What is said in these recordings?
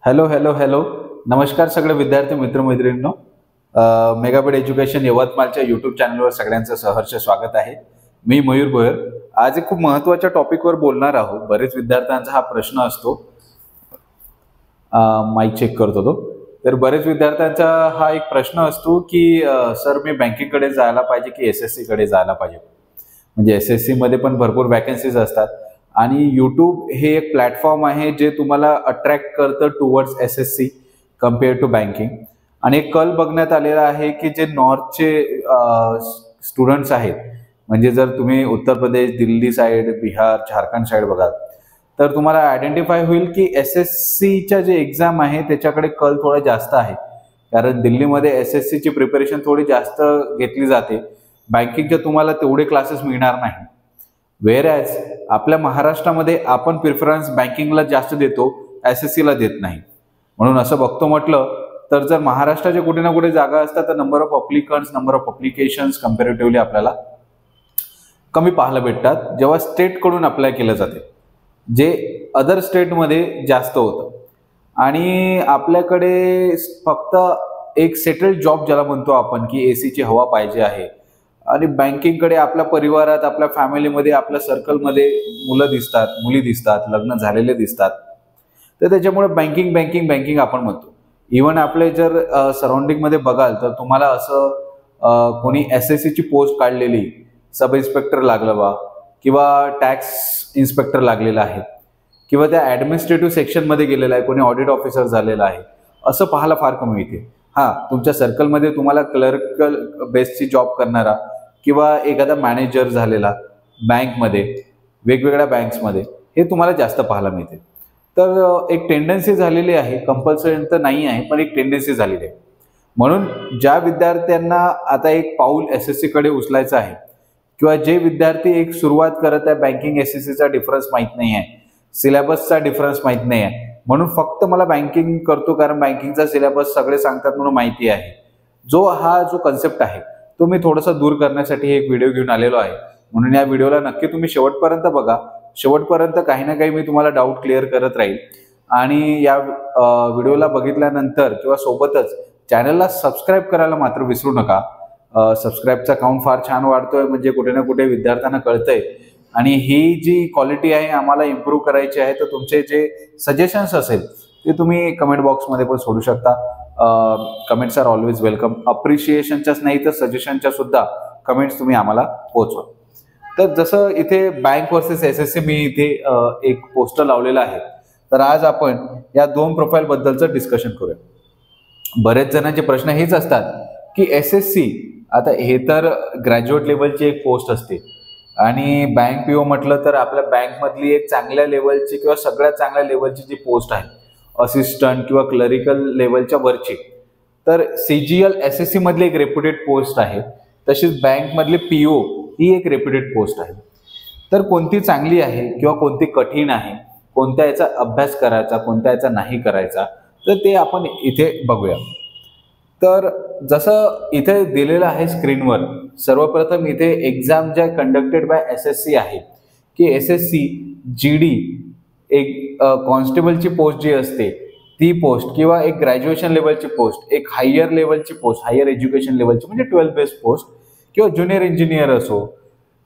Hello hello hello. नमस्कार सगळे विद्यार्थी मित्रमैत्रिणींनो. मेगाबीट एज्युकेशन यवतमाळच्या यूट्यूब चॅनलवर सगळ्यांचं सहर्ष स्वागत आहे. मी मयूर भोयर. आज एक खूप महत्त्वाच्या टॉपिकवर बोलणार आहोत. बरेच विद्यार्थ्यांचा हा प्रश्न असतो. माईक चेक करतो तो. तर बरेच विद्यार्थ्यांचा हा एक प्रश्न असतो की सर मी बँकिंगकडे जायला पाहिजे की एसएससी कडे जायला पाहिजे. म्हणजे एसएससी मध्ये पण भरपूर वॅकन्सीज असतात आणि यूट्यूब हे एक प्लॅटफॉर्म आहे जे तुम्हाला अट्रॅक्ट करतं towards SSC compare to banking. आणि एक कल बघण्यात आलेला आहे की जे नॉर्थचे स्टुडंट्स आहेत, म्हणजे जर तुम्ही उत्तर प्रदेश, दिल्ली साईड, बिहार, झारखंड साईड बघाल तर तुम्हाला आयडेंटिफाय होईल की एसएससीच्या जे एक्झाम आहे त्याच्याकडे कल थोडा जास्त आहे. कारण दिल्लीमध्ये एसएससीची प्रिपरेशन थोडी जास्त घेतली जाते. बँकिंगचे तुम्हाला तेवढे क्लासेस मिळणार नाही. वेअर ॲज आपल्या महाराष्ट्रामध्ये आपण प्रिफरन्स बँकिंगला जास्त देतो, एसएससीला देत नाही. म्हणून असं बघतो म्हटलं तर जर महाराष्ट्राच्या कुठे ना कुठे जागा असतात तर number of applicants, number of applications comparatively आपल्याला कमी पाहायला भेटतात जेव्हा स्टेटकडून अप्लाय केलं जाते, जे अदर स्टेटमध्ये जास्त होतं. आणि आपल्याकडे फक्त एक सेटल्ड जॉब ज्याला म्हणतो आपण की एसीची हवा पाहिजे आहे. आणि बँकिंगकडे आपल्या परिवारात, आपल्या फॅमिलीमध्ये, आपल्या सर्कलमध्ये मुलं दिसतात, मुली दिसतात, लग्न झालेले दिसतात. तर त्याच्यामुळे बँकिंग बँकिंग बँकिंग आपण म्हणतो. इव्हन आपले जर सराउंडिंगमध्ये बघाल तर तुम्हाला असं कोणी एसएससीची पोस्ट काढलेली, सब इन्स्पेक्टर लागलं बा, किंवा टॅक्स इन्स्पेक्टर लागलेला आहे, किंवा त्या ॲडमिनिस्ट्रेटिव्ह सेक्शनमध्ये गेलेला आहे, कोणी ऑडिट ऑफिसर झालेला आहे, असं पाहायला फार कमी येते. हां, तुमच्या सर्कलमध्ये तुम्हाला क्लर्कल बेसची जॉब करणारा किंवा एखादा मॅनेजर झालेला बँकमध्ये, वेगवेगळ्या बँक्समध्ये, हे तुम्हाला जास्त पाहायला मिळते. तर एक टेंडन्सी झालेली आहे, कंपल्सरी तर नाही आहे पण एक टेंडन्सी झालेली आहे. म्हणून ज्या विद्यार्थ्यांना आता एक पाऊल एसएससीकडे उचलायचं आहे, किंवा जे विद्यार्थी एक सुरुवात करत आहे, बँकिंग एसएससीचा डिफरन्स माहीत नाही आहे, सिलेबसचा डिफरन्स माहीत नाही आहे, म्हणून फक्त मला बँकिंग करतो कारण बँकिंगचा सिलेबस सगळे सांगतात म्हणून माहिती आहे, जो कन्सेप्ट आहे तो मी थोडासा दूर करण्यासाठी एक व्हिडिओ घेऊन आलेलो आहे. म्हणून या व्हिडिओला नक्की तुम्ही शेवटपर्यंत बघा. शेवटपर्यंत काही ना काही मी तुम्हाला डाऊट क्लिअर करत राहील. आणि या व्हिडिओला बघितल्यानंतर किंवा सोबतच चॅनलला सबस्क्राईब करायला मात्र विसरू नका. सबस्क्राईबचा काउंट फार छान वाढतोय, म्हणजे कुठे ना कुठे विद्यार्थ्यांना कळतंय. आणि ही जी क्वालिटी आहे आम्हाला इम्प्रूव्ह करायची आहे, तर तुमचे जे सजेशन्स असेल ते तुम्ही कमेंट बॉक्समध्ये पण सोडू शकता. Comments are always welcome. अप्रिशिएशनच्याच नाही तर सजेशनच्या सुद्धा कमेंट्स तुम्ही आम्हाला पोहोचवा. तर जसं इथे बँक वर्सेस एसएससी मी इथे एक पोस्टर लावलेलं आहे, तर आज आपण या दोन प्रोफाईल बद्दलचं डिस्कशन करूया. बरेच जणांचे प्रश्न हेच असतात की एसएससी, आता हे तर ग्रॅज्युएट लेवलची एक पोस्ट असते, आणि बँक पीओ म्हटलं तर आपल्या बँकमधली एक चांगल्या लेवलची किंवा सगळ्यात चांगल्या लेवलची जी पोस्ट आहे, असिस्टंट किंवा क्लरिकल लेवलच्या वरची, तर सीजीएल एसएससी मधली एक रेप्युटेड पोस्ट आहे. तशीच बँकमधली पीओ ही एक रेप्युटेड पोस्ट आहे. तर कोणती चांगली आहे किंवा कोणती कठीण आहे, कोणत्या याचा अभ्यास करायचा, कोणत्या याचा नाही करायचा, तर ते आपण इथे बघूया. तर जसं इथे दिलेलं आहे स्क्रीनवर, सर्वप्रथम इथे एक्झाम ज्या कंडक्टेड बाय एसएससी आहे की एसएससी जीडी, एक कॉन्स्टेबलची पोस्ट जी असते ती पोस्ट, किंवा एक ग्रॅज्युएशन लेवलची पोस्ट, एक हायर लेवलची पोस्ट, हायर एज्युकेशन लेवलची म्हणजे 12 बेस पोस्ट, किंवा ज्युनियर इंजिनियर असो,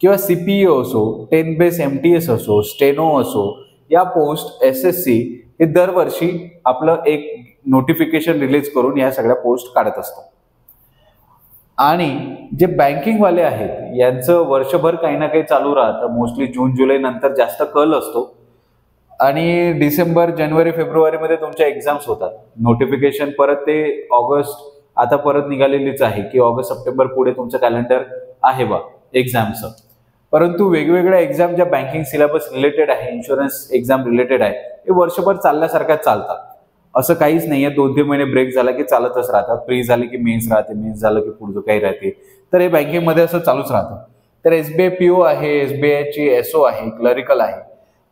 किंवा सीपीओ असो, 10 बेस एमटीएस असो, स्टेनो असो, या पोस्ट एसएससी हे दरवर्षी आपलं एक नोटिफिकेशन रिलीज करून या सगळ्या पोस्ट काढत असतात. आणि जे बँकिंगवाले आहेत यांचं वर्षभर काही ना काही चालू राहतं. मोस्टली जून जुलै नंतर जास्त कल असतो, आणि डिसेंबर, जानेवारी, फेब्रुवारीमध्ये तुमच्या एक्झाम्स होतात. नोटिफिकेशन परत ते ऑगस्ट, आता परत निघालेलीच आहे की ऑगस्ट सप्टेंबर पुढे तुमचं कॅलेंडर आहे बा एक्झामचं. परंतु वेगवेगळ्या एक्झाम ज्या बँकिंग सिलेबस रिलेटेड आहे, इन्शुरन्स एक्झाम रिलेटेड आहे, हे वर्षभर चालल्यासारख्याच चालतात. असं काहीच नाही आहे 2-3 महिने ब्रेक झाला की चालतच राहतात. प्री झाली की मेन्स राहते, मेन्स झालं की पुढचं काही राहते. तर हे बँकिंगमध्ये असं चालूच राहतं. तर एसबीआय पीओ आहे, एसबीआयची एसओ आहे, क्लरिकल आहे.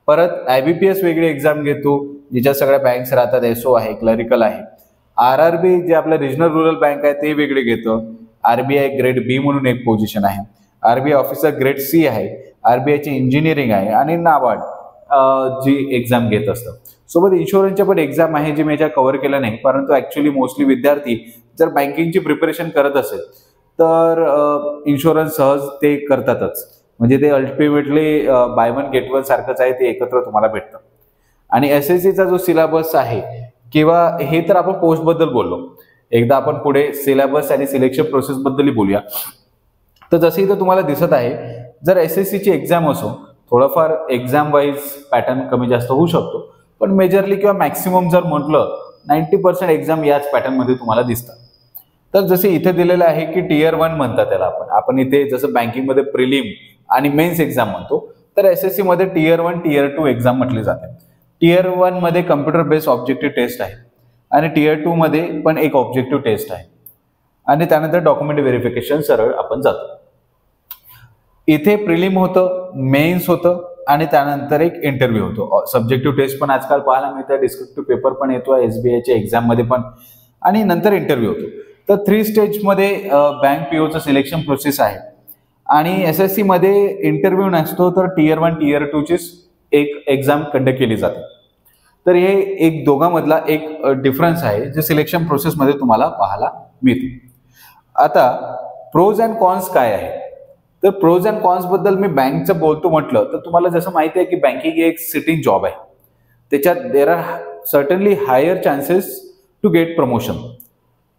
परत आयबीपीएस वेगळी एक्झाम घेतो जिच्या सगळ्या बँक्स राहतात, एसओ आहे, क्लरिकल आहे. आरआरबी जे आपलं रिजनल रूरल बँक आहे ते वेगळे घेतं. आरबीआय ग्रेड बी म्हणून एक पोझिशन आहे. आरबीआय ऑफिसर ग्रेड सी आहे. आरबीआयची इंजिनिअरिंग आहे. आणि नाबार्ड जी एक्झाम घेत असतं. सोबत इन्शुरन्सच्या पण एक्झाम आहे जी मी याच्या कव्हर केल्या नाही, परंतु ऍक्च्युली मोस्टली विद्यार्थी जर बँकिंगची प्रिपरेशन करत असेल तर इन्शुरन्स सहज ते करतातच. म्हणजे ते ultimately by one get one सारखंच आहे, ते एकत्र तुम्हाला भेटतं. आणि SSCचा जो सिलेबस आहे किंवा हे तर आपण पोस्ट बद्दल बोललो, एकदा आपण पुढे सिलेबस आणि सिलेक्शन प्रोसेस बद्दलही बोलूया. तर जसं इथं तुम्हाला दिसत आहे, जर SSCची एक्झाम असो, थोडंफार एक्झाम वाईज पॅटर्न कमी जास्त होऊ शकतो, पण मेजरली किंवा मॅक्सिमम जर म्हटलं 90% एक्झाम याच पॅटर्नमध्ये तुम्हाला दिसतात. तर जसे इथे दिलेलं आहे की Tier 1 म्हणतात त्याला आपण इथे जसं बँकिंगमध्ये प्रिलिम आणि मेन्स एक्झाम म्हणतो, तर SSC मध्ये Tier 1, Tier 2 एक्झाम म्हटली जाते. Tier 1 मध्ये कम्प्युटर बेस्ड ऑब्जेक्टिव्ह टेस्ट आहे आणि Tier 2 मध्ये पण एक ऑब्जेक्टिव्ह टेस्ट आहे आणि त्यानंतर डॉक्युमेंट व्हेरिफिकेशन सरळ आपण जातो. इथे प्रिलिम होतं, मेन्स होतं आणि त्यानंतर एक इंटरव्ह्यू होतो. सब्जेक्टिव्ह टेस्ट पण आजकाल पाहायला मिळतं, डिस्क्रिप्टिव्ह पेपर पण येतो SBIच्या एक्झाम मध्ये पण, आणि नंतर इंटरव्ह्यू होतो. तर 3 स्टेजमध्ये बँक POचं सिलेक्शन प्रोसेस आहे. आणि SSC मध्ये इंटरव्ह्यू नसतो, तर Tier 1, Tier 2 ची एक एक्झाम कंडक्ट केली जाते. तर हे एक दोघांमधला एक डिफरन्स आहे जे सिलेक्शन प्रोसेसमध्ये तुम्हाला पाहायला मिळते. आता प्रोज अँड कॉन्स काय आहे, तर प्रोज अँड कॉन्स बद्दल मी बँकचं बोलतो म्हटलं तर तुम्हाला जसं माहिती आहे की बँकिंग ही एक सिटिंग जॉब आहे. त्याच्यात there are certainly higher chances to get promotion.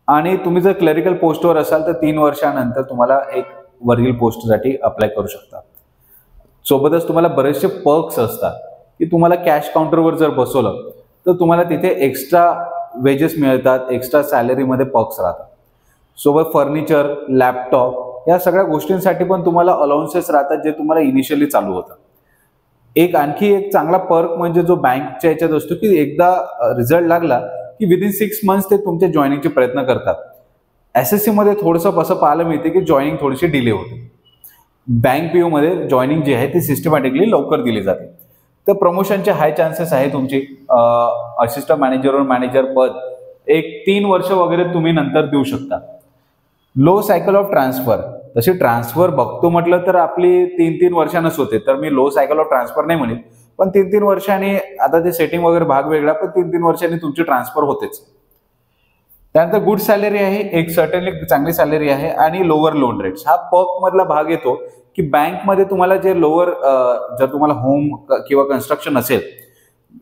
आणि तुम्ही जर क्लरिकल पोस्टवर असाल तर 3 वर्षानंतर तुम्हाला एक वरील पोस्टसाठी अप्लाय करू शकता. सोबतच तुम्हाला बरेचसे पर्क्स असतात की तुम्हाला कॅश काउंटरवर जर बसवलं तर तुम्हाला तिथे एक्स्ट्रा वेजेस मिळतात, एक्स्ट्रा सॅलरीमध्ये पर्क्स राहतात. सोबत फर्निचर, लॅपटॉप या सगळ्या गोष्टींसाठी पण तुम्हाला अलाउन्सेस राहतात जे तुम्हाला इनिशियली चालू होतात. आणखी एक चांगला पर्क म्हणजे जो बँकच्या याच्यात असतो की एकदा रिझल्ट लागला की विदिन 6 मंथ्स ते तुमच्या जॉईनिंगचे प्रयत्न करतात. SSC मध्ये थोडंसं असं पाहायला मिळते की जॉईनिंग थोडीशी डिले होते. बँक PO मध्ये जॉईनिंग जी आहे ती सिस्टमॅटिकली लवकर दिली जाते. तर प्रमोशनचे हाय चान्सेस आहे तुमची. असिस्टंट मॅनेजरवर मॅनेजर पद एक 3 वर्ष वगैरे तुम्ही नंतर देऊ शकता. लो सायकल ऑफ ट्रान्सफर, तशी ट्रान्सफर बघतो म्हटलं तर आपली 3-3 वर्षांच होते, तर मी लो सायकल ऑफ ट्रान्सफर नाही म्हणेल, पण 3-3 वर्षांनी, आता ते सेटिंग वगैरे भाग वेगळा, पण 3-3 वर्षांनी तुमची ट्रान्सफर होतेच. त्यानंतर गुड सॅलरी आहे, एक सर्टनली चांगली सॅलरी आहे आणि लोअर लोन रेट्स हा पर्क मधला भाग येतो की बँकमध्ये तुम्हाला जे लोअर, जर तुम्हाला होम किंवा कन्स्ट्रक्शन असेल,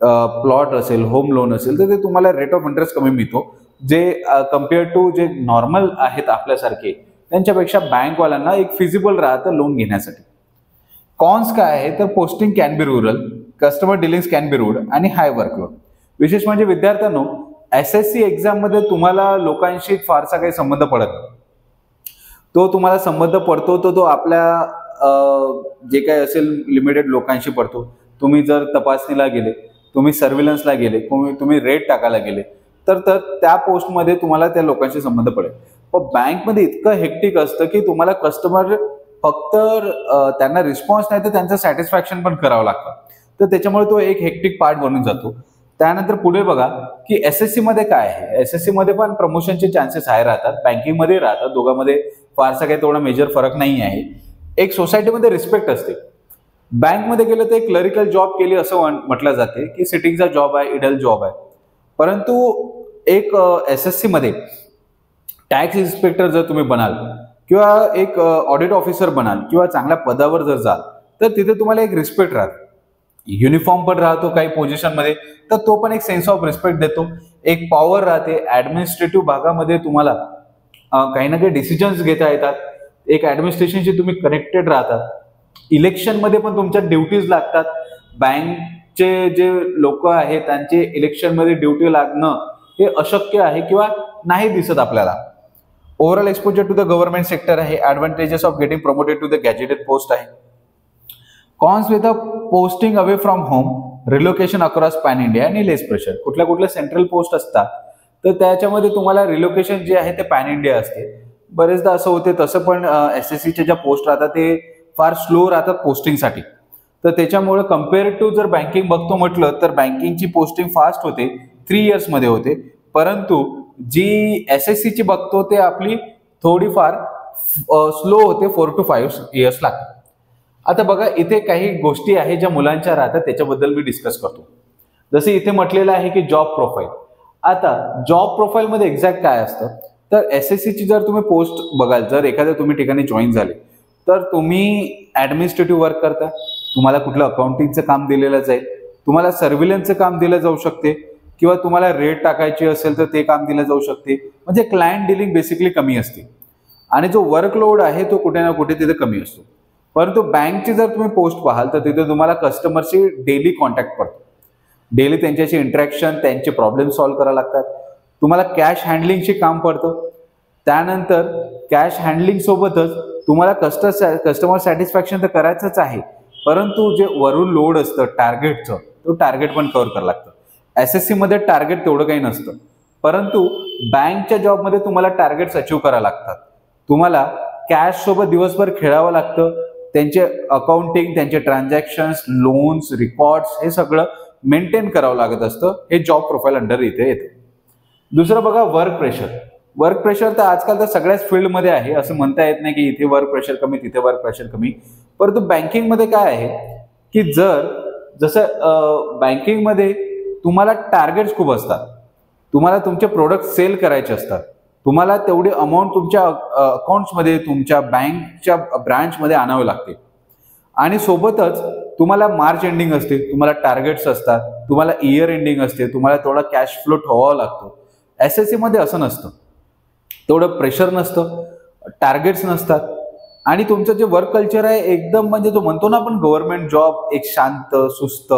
प्लॉट असेल, होम लोन असेल, तर ते तुम्हाला रेट ऑफ इंटरेस्ट कमी मिळतो, जे कम्पेअर टू जे नॉर्मल आहेत आपल्यासारखे त्यांच्यापेक्षा बँकवाल्यांना एक फिजिबल राहतं लोन घेण्यासाठी. कॉन्स काय आहे, तर posting can be rural, customer dealings can be rude आणि हाय वर्कलोड. विशेष म्हणजे विद्यार्थ्यांनो, SSC एक्झाम मध्ये तुम्हाला लोकांशी फारसा काही संबंध पडत नाही. तो तुम्हाला संबंध पडतो तो आपल्या जे काही असेल लिमिटेड लोकांशी पडतो. तुम्ही जर तपासणीला गेले, तुम्ही सर्व्हिलन्सला गेले, तुम्ही रेट टाकायला गेले तर त्या पोस्टमध्ये तुम्हाला त्या लोकांशी संबंध पडेल. पण बँकमध्ये इतकं हेक्टिक असतं की तुम्हाला कस्टमर फक्त त्यांना रिस्पॉन्स नाही तर त्यांचं सॅटिस्फॅक्शन पण करावं लागतं. तर त्याच्यामुळे तो एक हेक्टिक पार्ट बनून जातो. त्यानंतर पुढे बघा की SSC मध्ये काय आहे. SSC मध्ये पण प्रमोशनचे चान्सेस हाय राहतात, बँकिंगमध्ये राहतात, दोघांमध्ये फारसा काही तेवढा मेजर फरक नाही आहे. एक सोसायटीमध्ये रिस्पेक्ट असते. बँकमध्ये गेलं तर एक क्लरिकल जॉब केली असं म्हटलं जाते की सिटिंगचा जॉब आहे, इडल जॉब आहे. परंतु एक SSC मध्ये टॅक्स इन्स्पेक्टर जर तुम्ही बनाल किंवा एक ऑडिट ऑफिसर बनाल किंवा चांगल्या पदावर जर जाल तर तिथे तुम्हाला एक रिस्पेक्ट राहते. युनिफॉर्म पण राहतो काही पोझिशनमध्ये, तर तो पण एक सेन्स ऑफ रिस्पेक्ट देतो. एक पॉवर राहते. ऍडमिनिस्ट्रेटिव्ह भागामध्ये तुम्हाला काही ना काही डिसिजन्स घेता येतात. एक ऍडमिनिस्ट्रेशनशी तुम्ही कनेक्टेड राहतात. इलेक्शनमध्ये पण तुमच्या ड्युटीज लागतात. बँकचे जे लोक आहेत त्यांचे इलेक्शनमध्ये ड्युटी लागणं हे अशक्य आहे किंवा नाही दिसत आपल्याला. Overall exposure to the government sector आहे. Advantages of getting promoted to the gazetted post आहे. Cons with a posting away from home, relocation across pan India आणि लेस प्रेशर. कुठल्या सेंट्रल पोस्ट असतात तर त्याच्यामध्ये तुम्हाला रिलोकेशन जे आहे ते पॅन इंडिया असते. बरेचदा असं होते, तसं पण SSCच्या ज्या पोस्ट राहतात ते फार स्लो राहतात पोस्टिंगसाठी. तर त्याच्यामुळे कम्पेअर टू जर बँकिंग बघतो म्हटलं तर बँकिंगची पोस्टिंग फास्ट होते, 3 इयर्समध्ये होते. परंतु जी SSCची बघतो ते आपली थोडीफार स्लो होते, 4 to 5 इयर्स लागतात. आता बघा इथे काही गोष्टी आहेत ज्या मुलांच्या राहतात त्याच्याबद्दल मी डिस्कस करतो. जसे इथे म्हटलेलं आहे की जॉब प्रोफाईल. आता जॉब प्रोफाईलमध्ये एक्झॅक्ट काय असतं, तर एसएससीची जर तुम्ही पोस्ट बघाल, जर एखाद्या तुम्ही ठिकाणी जॉईन झाले तर तुम्ही ऍडमिनिस्ट्रेटिव्ह वर्क करता, तुम्हाला कुठलं अकाउंटिंगचं काम दिलेलं जाईल, तुम्हाला सर्व्हिलन्सचं काम दिलं जाऊ शकते, किंवा तुम्हाला रेट टाकायची असेल तर ते काम दिलं जाऊ शकते. म्हणजे क्लायंट डिलिंग बेसिकली कमी असते आणि जो वर्कलोड आहे तो कुठे ना कुठे तिथे कमी असतो. परंतु बँकची जर तुम्ही पोस्ट पाहाल तर तिथे तुम्हाला कस्टमरशी डेली कॉन्टॅक्ट पडतो, डेली त्यांच्याशी इंटरॅक्शन, त्यांचे प्रॉब्लेम सॉल्व्ह करावे लागतात. तुम्हाला कॅश हँडलिंगशी काम पडतं. त्यानंतर कॅश हँडलिंग सोबतच तुम्हाला कस्टमर सॅटिस्फॅक्शन तर करायचंच आहे, परंतु जे वरून लोड असतं टार्गेटचं, तो टार्गेट पण कव्हर करावं लागतं. एसएससी मध्ये टार्गेट तेवढं काही नसतं, परंतु बँकच्या जॉबमध्ये तुम्हाला टार्गेट्स अचीव्ह करावं लागतात. तुम्हाला कॅश सोबत दिवसभर खेळावं लागतं. त्यांचे अकाउंटिंग, त्यांचे ट्रान्झॅक्शन्स, लोन्स, रेकॉर्ड्स हे सगळं मेंटेन करावं लागत असतं. हे जॉब प्रोफाईल अंडर इथे येते. दुसरं बघा, वर्क प्रेशर. वर्क प्रेशर तर आजकाल तर सगळ्याच फील्डमध्ये आहे, असं म्हणता येत नाही की इथे वर्क प्रेशर कमी, तिथे वर्क प्रेशर कमी. परंतु बँकिंगमध्ये काय आहे की जसं बँकिंगमध्ये तुम्हाला टार्गेट्स खूप असतात, तुम्हाला तुमचे प्रोडक्ट सेल करायचे असतात, तुम्हाला तेवढी अमाऊंट तुमच्या अकाउंट्समध्ये, तुमच्या बँकच्या ब्रांचमध्ये आणावे लागते. आणि सोबतच तुम्हाला मार्च एंडिंग असते, तुम्हाला टार्गेट्स असतात, तुम्हाला इयर एंडिंग असते, तुम्हाला थोडा कॅश फ्लो ठेवावा लागतो. एसएससी मध्ये असं नसतं, तेवढं प्रेशर नसतं, टार्गेट्स नसतात आणि तुमचं जे वर्क कल्चर आहे एकदम म्हणजे जो म्हणतो ना आपण गव्हर्नमेंट जॉब, एक शांत सुस्त,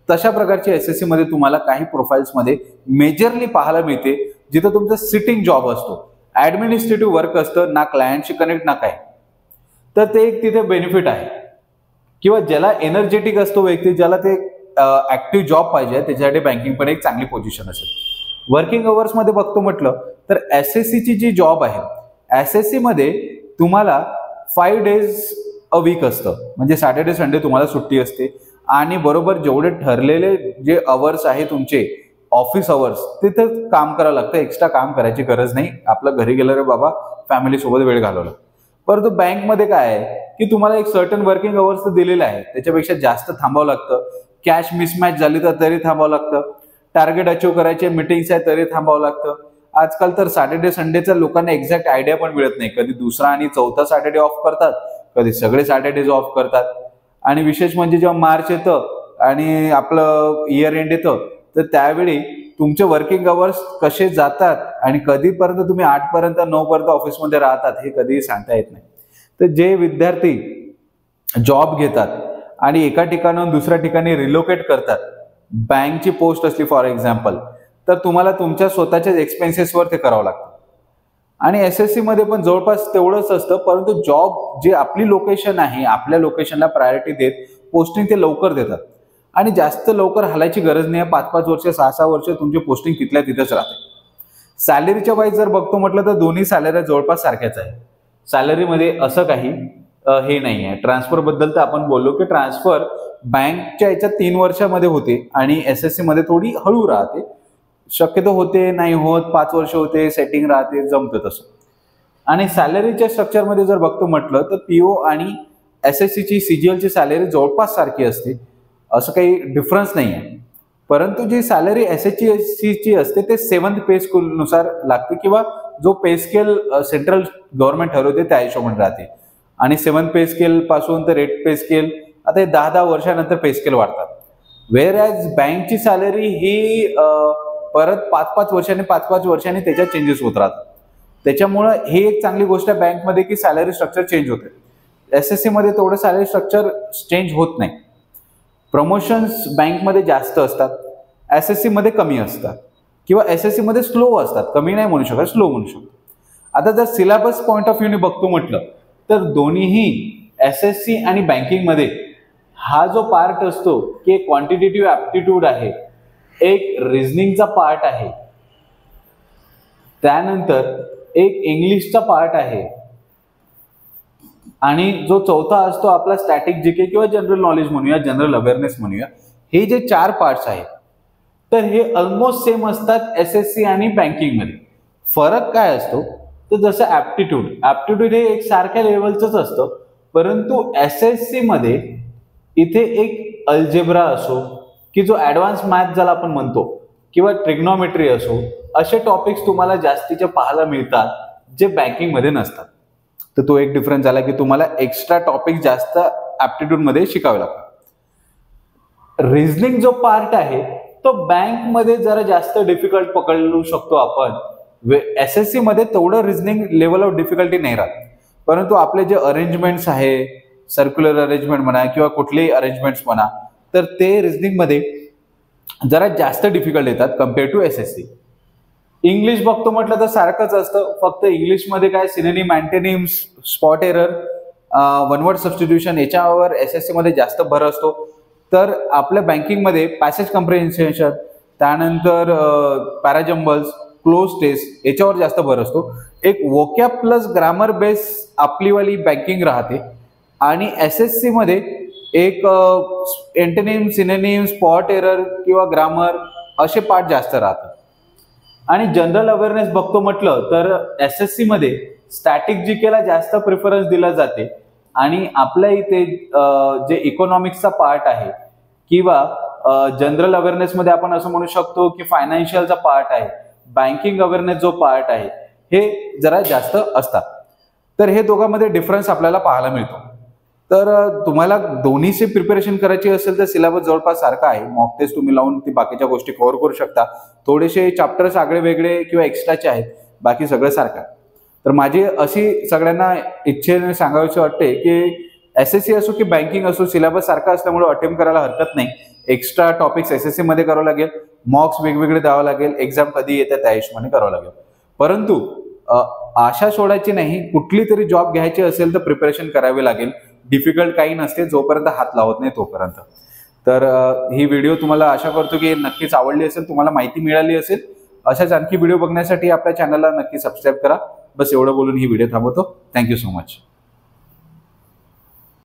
तशा प्रकारची एसएससी मध्ये तुम्हाला काही प्रोफाईल्समध्ये मेजरली पाहायला मिळते, जिथं तुमचा सिटिंग जॉब असतो, ऍडमिनिस्ट्रेटिव्ह वर्क असतं, ना क्लायंटशी कनेक्ट ना काय. तर ते एक तिथे बेनिफिट आहे. किंवा ज्याला एनर्जेटिक असतो व्यक्ती, ज्याला ते ऍक्टिव्ह जॉब पाहिजे, त्याच्यासाठी बँकिंग पण एक चांगली पोझिशन असेल. वर्किंग अवर्स मध्ये बघतो म्हटलं तर एसएससीची जी जॉब आहे, एसएससी मध्ये तुम्हाला 5 days अ वीक असतं, म्हणजे सॅटर्डे संडे तुम्हाला सुट्टी असते आणि बरोबर जेवढे ठरलेले जे अवर्स आहे तुमचे ऑफिस अवर्स, तिथे काम करावं लागतं. एक्स्ट्रा काम करायची गरज नाही, आपलं घरी गेलं रे बाबा, फॅमिली सोबत वेळ घालवला. परंतु बँकमध्ये काय आहे की तुम्हाला एक सर्टन वर्किंग अवर्स दिलेलं आहे, त्याच्यापेक्षा जास्त थांबावं लागतं. कॅश मिसमॅच झाली तर तरी थांबावं लागतं, टार्गेट अचीव्ह करायचे मीटिंग्स आहे तरी थांबावं लागतं. आजकाल तर सॅटर्डे संडेचा लोकांना एक्झॅक्ट आयडिया पण मिळत नाही, कधी दुसरा आणि चौथा सॅटर्डे ऑफ करतात, कधी सगळे सॅटर्डेज ऑफ करतात. आणि विशेष म्हणजे जेव्हा मार्च येतं आणि आपलं इयर एंड येतं, तर त्यावेळी तुमचे वर्किंग अवर्स कसे जातात आणि कधीपर्यंत तुम्ही 8 पर्यंत 9 पर्यंत ऑफिसमध्ये राहतात हे कधीही सांगता येत नाही. तर जे विद्यार्थी जॉब घेतात आणि एका ठिकाणाहून दुसऱ्या ठिकाणी रिलोकेट करतात, बँकची पोस्ट असली फॉर एक्झाम्पल, तर तुम्हाला तुमच्या स्वतःच्या एक्सपेन्सेसवर ते करावं लागतं. आणि एसएससी मध्ये पण जवळपास तेवढंच असतं, परंतु जॉब जे आपली लोकेशन आहे, आपल्या लोकेशनला प्रायोरिटी देत पोस्टिंग ते लवकर देतात आणि जास्त लवकर हलायची गरज नाही. 5-5 वर्ष 6-6 वर्ष तुमची पोस्टिंग तिथल्या तिथेच राहते. सॅलरीच्या वाईज जर बघतो म्हटलं तर दोन्ही सॅलऱ्या जवळपास सारख्याच आहे. सॅलरीमध्ये असं काही हे नाही आहे. ट्रान्सफर बद्दल तर आपण बोललो की ट्रान्सफर बँकच्या याच्यात 3 वर्षामध्ये होते आणि एसएससी मध्ये थोडी हळू राहते, शक्यतो होते नाही होत, 5 वर्ष होते, सेटिंग राहते, जमतं तसं. आणि सॅलरीच्या स्ट्रक्चरमध्ये जर बघतो म्हटलं तर पीओ आणि एसएससीची सीजीएलची सॅलरी जवळपास सारखी असते, असं काही डिफरन्स नाही आहे. परंतु जी सॅलरी एसएससीची असते ते 7th पे स्केल नुसार लागते, किंवा जो पे स्केल सेंट्रल गव्हर्नमेंट ठरवते त्या हिशोबाने राहते. आणि 7th पे स्केल पासून तर 8th पे स्केल, आता हे 10-10 वर्षानंतर पे स्केल वाढतात. वेअर ॲज बँकची सॅलरी ही परत 5-5 वर्षांनी 5-5 वर्षांनी त्याच्यात चेंजेस होत राहतात. त्याच्यामुळं ही एक चांगली गोष्ट आहे बँकमध्ये की सॅलरी स्ट्रक्चर चेंज होते. एसएससी मध्ये तेवढं सॅलरी स्ट्रक्चर चेंज होत नाही. प्रमोशन्स बँकमध्ये जास्त असतात, एसएससी मध्ये कमी असतात, किंवा एसएससी मध्ये स्लो असतात, कमी नाही म्हणू शकत, स्लो म्हणू शकतो. आता जर सिलेबस पॉईंट ऑफ व्ह्यूने बघतो म्हटलं तर दोन्हीही एसएससी आणि बँकिंग मध्ये हा जो पार्ट असतो की क्वांटिटेटिव्ह ऍप्टिट्यूड आहे, एक रिझनिंगचा पार्ट आहे, त्यानंतर एक इंग्लिशचा पार्ट आहे आणि जो चौथा असतो आपला स्टॅटिक जीके किंवा जनरल नॉलेज म्हणूया, जनरल अवेअरनेस म्हणूया. हे जे 4 पार्ट्स आहेत तर हे ऑलमोस्ट सेम असतात एसएससी आणि बँकिंग मध्ये. फरक काय असतो तर जसं ऍप्टिट्यूड हे एक सारख्या लेवलचंच असतं, परंतु एसएससी मध्ये इथे एक अल्जेब्रा असो, की जो ऍडव्हान्स मॅथ ज्याला आपण म्हणतो किंवा ट्रिग्नॉमेट्री असो, असे टॉपिक्स तुम्हाला जास्तीचे पाहायला मिळतात जे बँकिंगमध्ये नसतात. तर तो एक डिफरन्स झाला की तुम्हाला एक्स्ट्रा टॉपिक जास्त ऍप्टिट्यूड मध्ये शिकावे लागतात. रिझनिंग जो पार्ट आहे तो बँकमध्ये जरा जास्त डिफिकल्ट पकडू शकतो आपण. एसएससी मध्ये तेवढं रिझनिंग लेवल ऑफ डिफिकल्टी नाही राहत, परंतु आपले जे अरेंजमेंट्स आहे, सर्क्युलर अरेंजमेंट म्हणा किंवा कुठलेही अरेंजमेंट्स म्हणा, तर ते रिझनिंग मध्ये जरा जास्त डिफिकल्ट येतात कम्पेअर टू एसएससी. इंग्लिश बघतो म्हटलं तर सारखंच असतं, फक्त इंग्लिशमध्ये काय synonym, antonyms, spot error, one word substitution याच्यावर एसएससी मध्ये जास्त भर असतो. तर आपल्या बँकिंगमध्ये पॅसेज कम्प्रिहेन्शन, त्यानंतर पॅराजम्बल्स, क्लोज टेस्ट याच्यावर जास्त भर असतो. एक वोकॅब प्लस ग्रामर बेस आपलीवाली बँकिंग राहते आणि एसएससी मध्ये एक एंटोनिम, सिनोनिम, स्पॉट एरर किंवा ग्रामर असे पार्ट जास्त राहतात. आणि जनरल अवेअरनेस बघतो म्हटलं तर एसएससी मध्ये स्टॅटिक जीकेला जास्त प्रिफरन्स दिला जाते आणि आपल्या इथे जे इकॉनॉमिक्सचा पार्ट आहे किंवा जनरल अवेअरनेस मध्ये आपण असं म्हणू शकतो की फायनान्शियलचा पार्ट आहे, बँकिंग अवेअरनेस जो पार्ट आहे हे जरा जास्त असतात. तर हे दोघांमध्ये डिफरन्स आपल्याला पाहायला मिळतो. तर तुम्हाला दोन्हीची प्रिपरेशन करायची असेल तर सिलेबस जवळपास सारखा आहे. मॉक टेस्ट तुम्ही लावून ती बाकीच्या गोष्टी कव्हर करू शकता. थोडेसे चॅप्टर्स आगळे वेगळे किंवा एक्स्ट्राचे आहेत, बाकी सगळं सारखं. तर माझी अशी सगळ्यांना इच्छेने सांगावीशी वाटते की एसएससी असो की बँकिंग असो, सिलेबस सारखा असल्यामुळे अटेम्प्ट करायला हरकत नाही. एक्स्ट्रा टॉपिक्स एसएससी मध्ये करावं लागेल, मॉक्स वेगवेगळे द्यावं लागेल, एक्झाम कधी येते त्या हिशोबाने करावं लागेल. परंतु आशा सोडायची नाही, कुठली तरी जॉब घ्यायची असेल तर प्रिपरेशन करावी लागेल. डिफिकल्ट काही नसते जोपर्यंत हात लावत नाही तोपर्यंत. तर ही व्हिडिओ तुम्हाला आशा करतो की नक्कीच आवडली असेल, तुम्हाला माहिती मिळाली असेल. अशाच आणखी व्हिडिओ बघण्यासाठी आपल्या चॅनलला नक्की सबस्क्राईब करा. बस एवढं बोलून ही व्हिडिओ थांबवतो. Thank you so much.